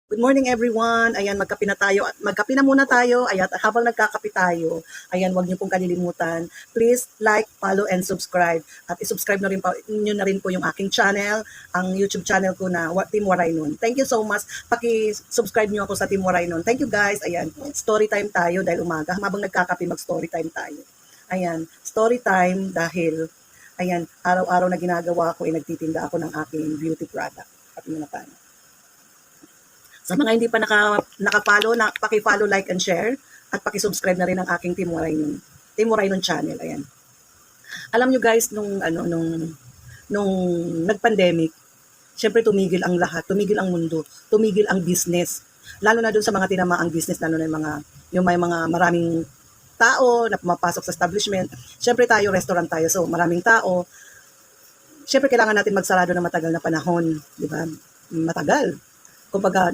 Good morning everyone. Ayan, magkape na tayo. Magkape na muna tayo. Ayan, habang nagkakape tayo, ayan, wag niyo pong kalilimutan. Please like, follow, and subscribe. At isubscribe na rin niyo na rin po yung aking channel, ang YouTube channel ko na Team Waray Nun. Thank you so much. Paki-subscribe niyo ako sa Team Waray Nun. Thank you guys. Ayan, story time tayo dahil umaga. Habang nagkakape, mag-story time tayo. Ayan, story time dahil ayan, araw-araw na ginagawa ko ay nagtitinda ako ng aking beauty product. Kape muna tayo. Sa mga hindi pa naka-follow, paki-follow, like, and share. At paki-subscribe na rin ang aking Team Waray Nun channel. Ayan. Alam nyo guys, nung nag-pandemic, syempre tumigil ang lahat, tumigil ang mundo, tumigil ang business. Lalo na dun sa mga tinamaang business, lalo na yung may mga maraming tao na pumapasok sa establishment. Syempre tayo, restaurant tayo, so maraming tao. Syempre kailangan natin magsarado ng matagal na panahon, di ba? Matagal. Kumbaga,